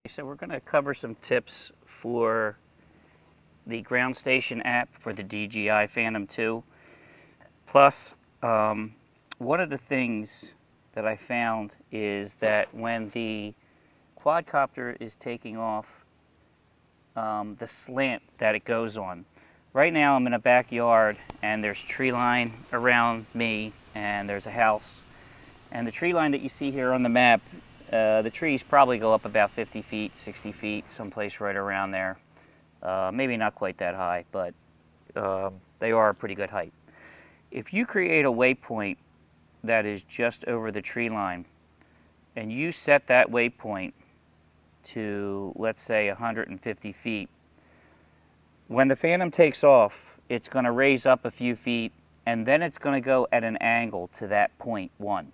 So we're going to cover some tips for the ground station app for the DJI Phantom 2. Plus, one of the things that I found is that when the quadcopter is taking off, the slant that it goes on. Right now I'm in a backyard and there's tree line around me and there's a house. And the tree line that you see here on the map, the trees probably go up about 50 feet, 60 feet, someplace right around there. Maybe not quite that high, but they are a pretty good height. If you create a waypoint that is just over the tree line, and you set that waypoint to, let's say, 150 feet, when the Phantom takes off, it's going to raise up a few feet, and then it's going to go at an angle to that point 1,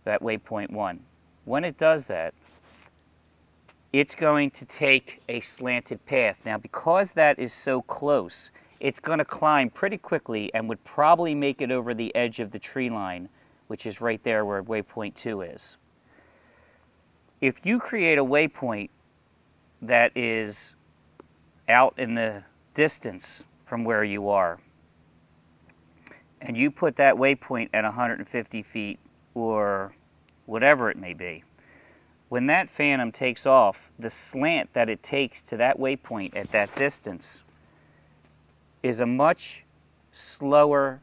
that waypoint 1. When it does that, it's going to take a slanted path. Now, because that is so close, it's going to climb pretty quickly and would probably make it over the edge of the tree line, which is right there where waypoint 2 is. If you create a waypoint that is out in the distance from where you are, and you put that waypoint at 150 feet or whatever it may be, when that Phantom takes off, the slant that it takes to that waypoint at that distance is a much slower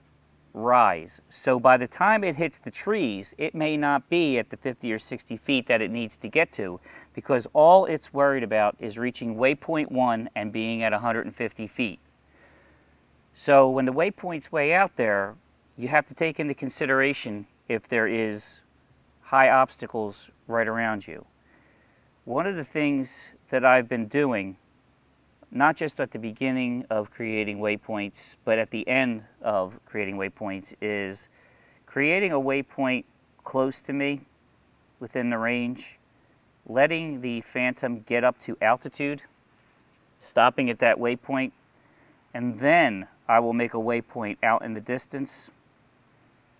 rise. So by the time it hits the trees, it may not be at the 50 or 60 feet that it needs to get to, because all it's worried about is reaching waypoint 1 and being at 150 feet. So when the waypoint's way out there, you have to take into consideration if there is high obstacles right around you. One of the things that I've been doing, not just at the beginning of creating waypoints, but at the end of creating waypoints, is creating a waypoint close to me, within the range, letting the Phantom get up to altitude, stopping at that waypoint, and then I will make a waypoint out in the distance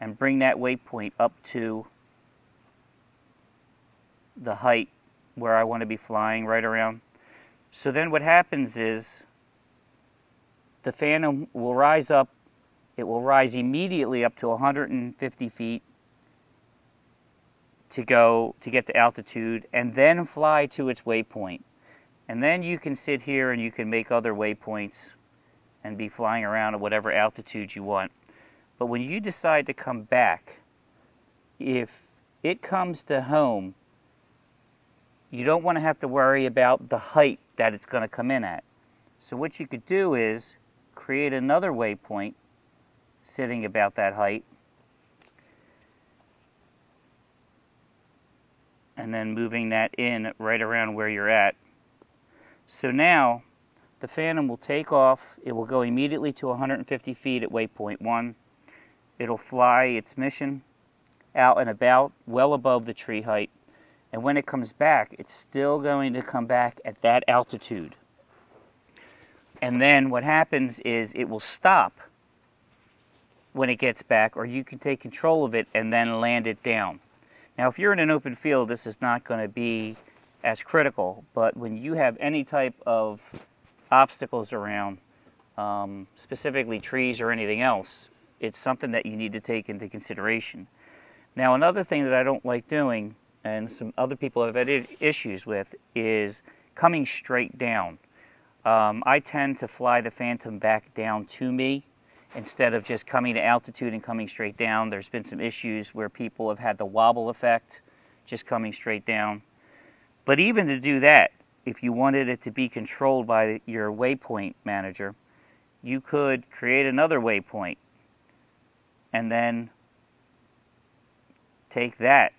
and bring that waypoint up to the height where I want to be flying right around. So then what happens is the Phantom will rise up, it will rise immediately up to 150 feet to get to altitude, and then fly to its waypoint. And then you can sit here and you can make other waypoints and be flying around at whatever altitude you want. But when you decide to come back, if it comes to home, you don't want to have to worry about the height that it's going to come in at. So what you could do is create another waypoint sitting about that height, and then moving that in right around where you're at. So now the Phantom will take off, it will go immediately to 150 feet at waypoint 1. It'll fly its mission out and about, well above the tree height. And when it comes back, it's still going to come back at that altitude. And then what happens is it will stop when it gets back, or you can take control of it and then land it down. Now, if you're in an open field, this is not going to be as critical, but when you have any type of obstacles around, specifically trees or anything else, it's something that you need to take into consideration. Now, another thing that I don't like doing, and some other people have had issues with, is coming straight down. I tend to fly the Phantom back down to me instead of just coming to altitude and coming straight down. There's been some issues where people have had the wobble effect just coming straight down. But even to do that, if you wanted it to be controlled by your waypoint manager, you could create another waypoint and then take that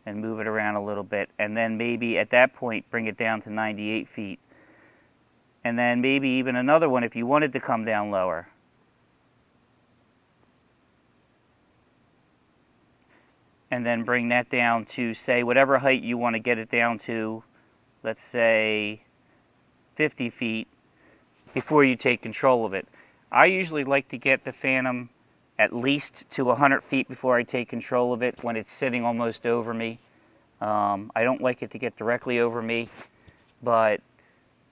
and move it around a little bit, and then maybe at that point bring it down to 98 feet. And then maybe even another one if you wanted to come down lower. And then bring that down to, say, whatever height you want to get it down to, let's say 50 feet, before you take control of it. I usually like to get the Phantom at least to 100 feet before I take control of it, when it's sitting almost over me. I don't like it to get directly over me, but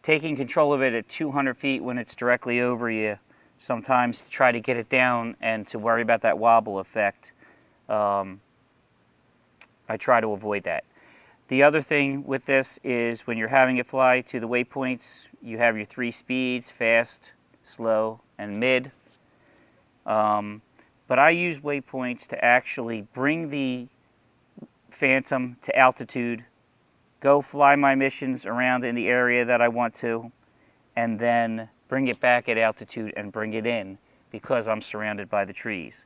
taking control of it at 200 feet when it's directly over you, sometimes to try to get it down and to worry about that wobble effect, I try to avoid that. The other thing with this is when you're having it fly to the waypoints, you have your 3 speeds, fast, slow, and mid. But I use waypoints to actually bring the Phantom to altitude, go fly my missions around in the area that I want to, and then bring it back at altitude and bring it in because I'm surrounded by the trees.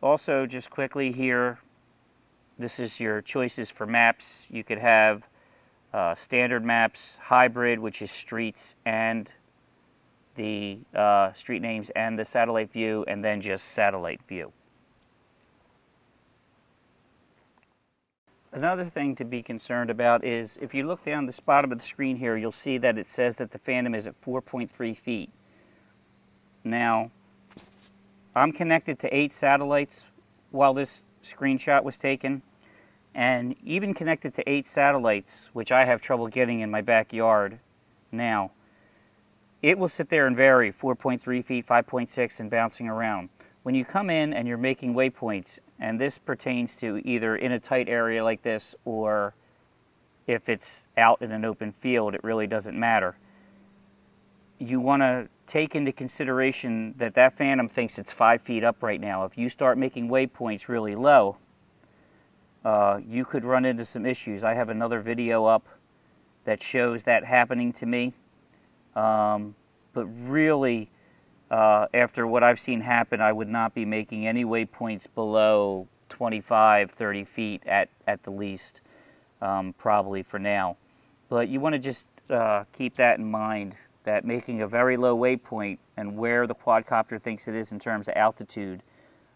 Also, just quickly here, this is your choices for maps. You could have standard maps, hybrid, which is streets and the street names and the satellite view, and then just satellite view. Another thing to be concerned about is if you look down the bottom of the screen here, you'll see that it says that the Phantom is at 4.3 feet. Now, I'm connected to 8 satellites while this screenshot was taken, and even connected to 8 satellites, which I have trouble getting in my backyard now, it will sit there and vary 4.3 feet, 5.6, and bouncing around. When you come in and you're making waypoints, and this pertains to either in a tight area like this or if it's out in an open field, it really doesn't matter. You want to take into consideration that that Phantom thinks it's 5 feet up right now. If you start making waypoints really low, you could run into some issues. I have another video up that shows that happening to me. But really, after what I've seen happen, I would not be making any waypoints below 25, 30 feet at the least, probably for now. But you want to just keep that in mind, that making a very low waypoint and where the quadcopter thinks it is in terms of altitude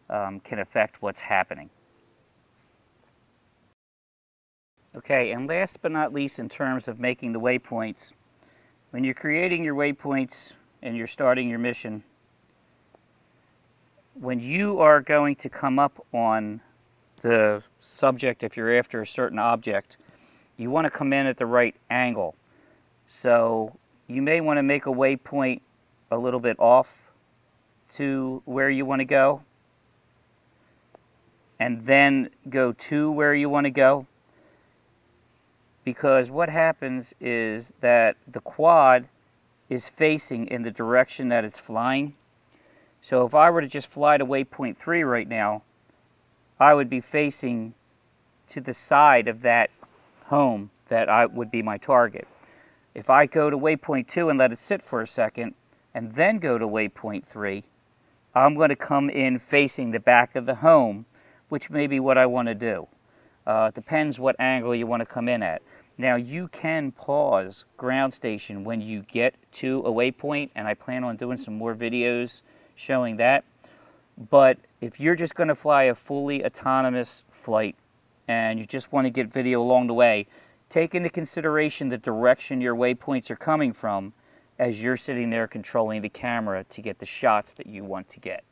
can affect what's happening. Okay, and last but not least, in terms of making the waypoints, when you're creating your waypoints and you're starting your mission, when you are going to come up on the subject, if you're after a certain object, you want to come in at the right angle. So you may want to make a waypoint a little bit off to where you want to go, and then go to where you want to go. Because what happens is that the quad is facing in the direction that it's flying. So if I were to just fly to waypoint 3 right now, I would be facing to the side of that home that would be my target. If I go to waypoint 2 and let it sit for a second, and then go to waypoint 3, I'm going to come in facing the back of the home, which may be what I want to do. It depends what angle you want to come in at. Now, you can pause ground station when you get to a waypoint, and I plan on doing some more videos showing that. But if you're just going to fly a fully autonomous flight and you just want to get video along the way, take into consideration the direction your waypoints are coming from as you're sitting there controlling the camera to get the shots that you want to get.